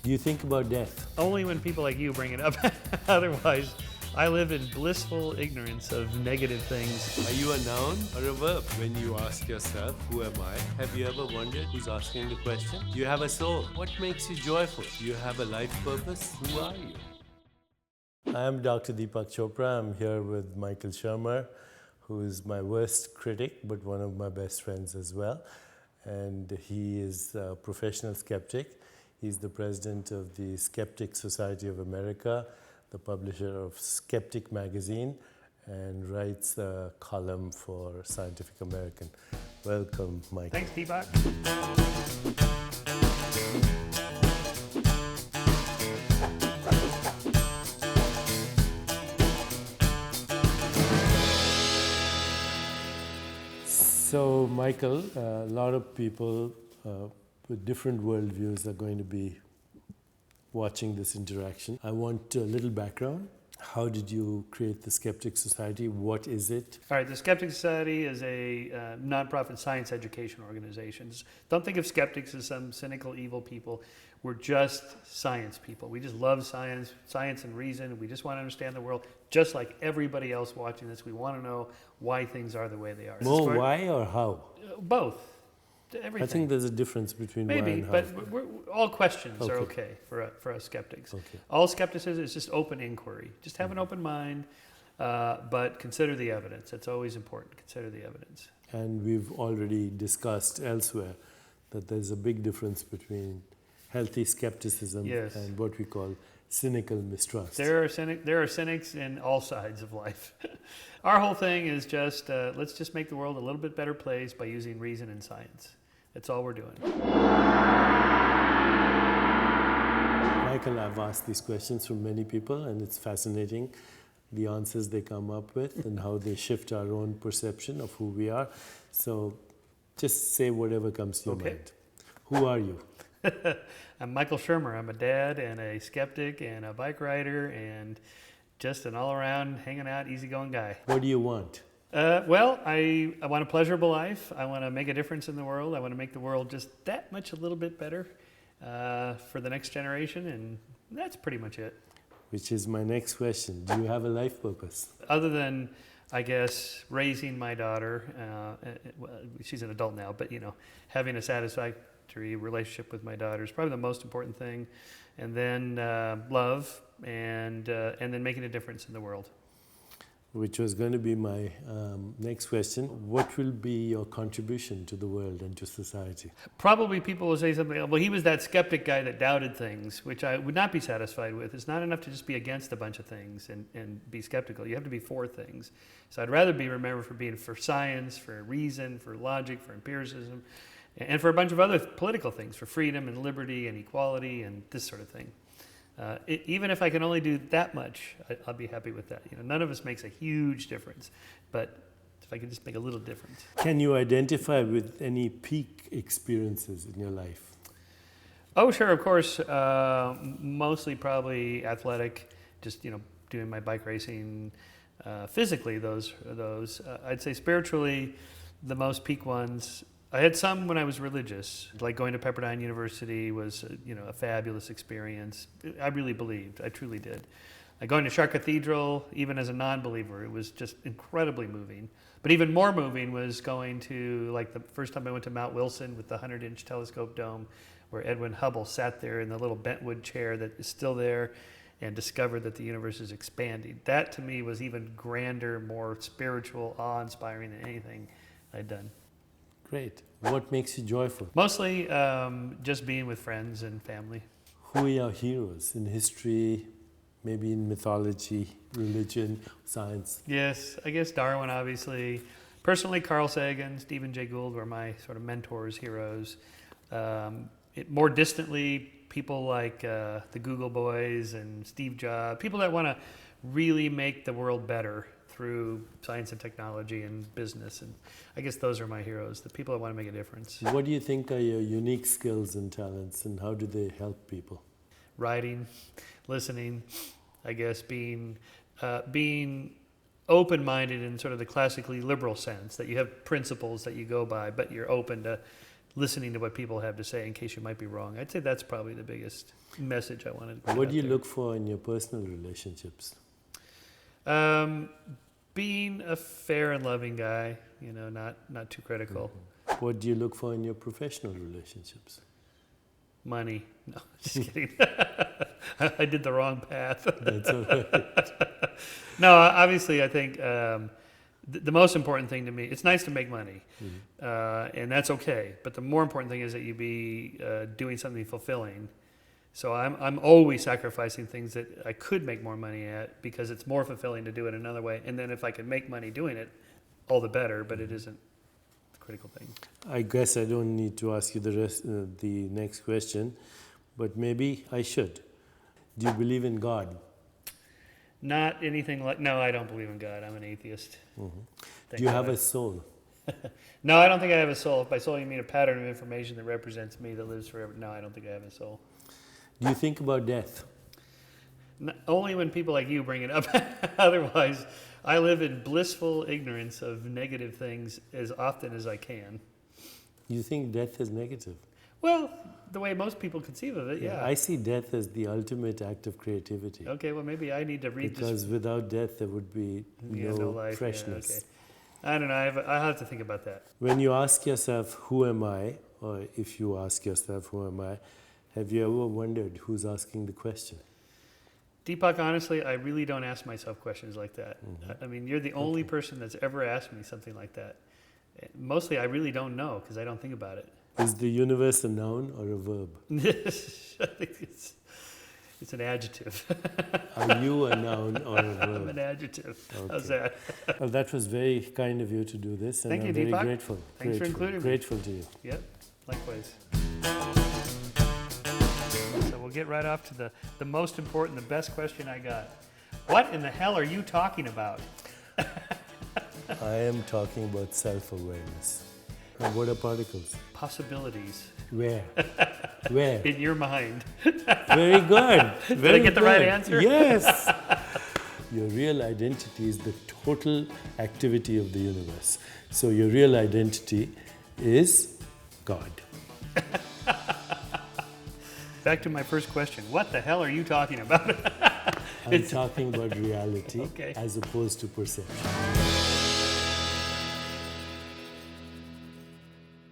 Do you think about death? Only when people like you bring it up. Otherwise, I live in blissful ignorance of negative things. Are you a noun or a verb? When you ask yourself, who am I? Have you ever wondered who's asking the question? Do you have a soul? What makes you joyful? Do you have a life purpose? Who are you? I'm Dr. Deepak Chopra. I'm here with Michael Shermer, who is my worst critic, but one of my best friends as well. And he is a professional skeptic. He's the president of the Skeptic Society of America, the publisher of Skeptic magazine, and writes a column for Scientific American. Welcome, Mike. Thanks, Deepak. So, Michael, a lot of people with different worldviews are going to be watching this interaction. I want a little background. How did you create the Skeptic Society? What is it? All right, the Skeptic Society is a nonprofit science education organization. Don't think of skeptics as some cynical, evil people. We're just science people. We just love science and reason. We just want to understand the world, just like everybody else watching this. We want to know why things are the way they are. More why or how? Both. Everything. I think there's a difference between why and how. But all questions are okay for us skeptics. Okay. All skepticism is just open inquiry. Just have an open mind, but consider the evidence. It's always important. Consider the evidence. And we've already discussed elsewhere that there's a big difference between healthy skepticism and what we call cynical mistrust. There are cynics in all sides of life. Our whole thing is just let's just make the world a little bit better place by using reason and science. That's all we're doing. Michael, I've asked these questions from many people, and it's fascinating the answers they come up with and how they shift our own perception of who we are. So just say whatever comes to your mind. Who are you? I'm Michael Shermer. I'm a dad and a skeptic and a bike rider and just an all-around, hanging out, easygoing guy. What do you want? Well, I want a pleasurable life. I want to make a difference in the world. I want to make the world just that much a little bit better for the next generation, and that's pretty much it. Which is my next question. Do you have a life purpose? Other than, I guess, raising my daughter, she's an adult now, but having a satisfactory relationship with my daughter is probably the most important thing, and then love, and then making a difference in the world. Which was going to be my next question. What will be your contribution to the world and to society? Probably people will say something, well, he was that skeptic guy that doubted things, which I would not be satisfied with. It's not enough to just be against a bunch of things and be skeptical. You have to be for things. So I'd rather be remembered for being for science, for reason, for logic, for empiricism, and for a bunch of other political things, for freedom and liberty and equality and this sort of thing. Even if I can only do that much, I'll be happy with that. None of us makes a huge difference, but if I can just make a little difference. Can you identify with any peak experiences in your life? Oh, sure, of course. Mostly probably athletic, just doing my bike racing. Physically, those. I'd say spiritually, the most peak ones. I had some when I was religious, like going to Pepperdine University was, a fabulous experience. I really believed, I truly did. Going to Chartres Cathedral, even as a non-believer, it was just incredibly moving. But even more moving was going to, the first time I went to Mount Wilson with the 100-inch telescope dome, where Edwin Hubble sat there in the little bentwood chair that is still there and discovered that the universe is expanding. That to me was even grander, more spiritual, awe-inspiring than anything I'd done. Great. What makes you joyful? Mostly just being with friends and family. Who are your heroes in history, maybe in mythology, religion, science? Yes, I guess Darwin, obviously. Personally, Carl Sagan, Stephen Jay Gould were my sort of mentors, heroes. More distantly, people like the Google boys and Steve Jobs, people that want to really make the world better through science and technology and business. And I guess those are my heroes, the people that want to make a difference. What do you think are your unique skills and talents, and how do they help people? Writing, listening, I guess being open-minded in sort of the classically liberal sense, that you have principles that you go by, but you're open to listening to what people have to say in case you might be wrong. I'd say that's probably the biggest message I wanted to bring What out do you there. look for in your personal relationships? Being a fair and loving guy, you know, not too critical. What do you look for in your professional relationships? Money. No, just kidding. I did the wrong path. That's all right. No, obviously, I think the most important thing to me, it's nice to make money, and that's okay. But the more important thing is that you be doing something fulfilling. So I'm always sacrificing things that I could make more money at because it's more fulfilling to do it another way. And then if I can make money doing it, all the better. But it isn't the critical thing. I guess I don't need to ask you the next question, but maybe I should. Do you believe in God? Not anything like. No, I don't believe in God. I'm an atheist. Do you have a soul? No, I don't think I have a soul. If by soul you mean a pattern of information that represents me that lives forever. No, I don't think I have a soul. Do you think about death? Only when people like you bring it up. Otherwise, I live in blissful ignorance of negative things as often as I can. You think death is negative? Well, the way most people conceive of it, yeah. I see death as the ultimate act of creativity. Okay, well, maybe I need to read Because without death, there would be no life. freshness. Yeah, okay. I don't know. I'll have to think about that. When you ask yourself, who am I? Or if you ask yourself, who am I? Have you ever wondered who's asking the question? Deepak, honestly, I really don't ask myself questions like that. I mean, you're the only person that's ever asked me something like that. Mostly, I really don't know because I don't think about it. Is the universe a noun or a verb? I think it's an adjective. Are you a noun or a verb? I'm an adjective. Okay. How's that? Well, that was very kind of you to do this, and Thank I'm you, very Deepak. grateful. Thanks for including me. Grateful to you. Yep, likewise. So we'll get right off to the most important, the best question I got. What in the hell are you talking about? I am talking about self-awareness. And what are particles? Possibilities. Where? Where? In your mind. Very good. Did I get the right answer? Yes. Your real identity is the total activity of the universe. So your real identity is God. Back to my first question. What the hell are you talking about? I'm talking about reality Okay. as opposed to perception.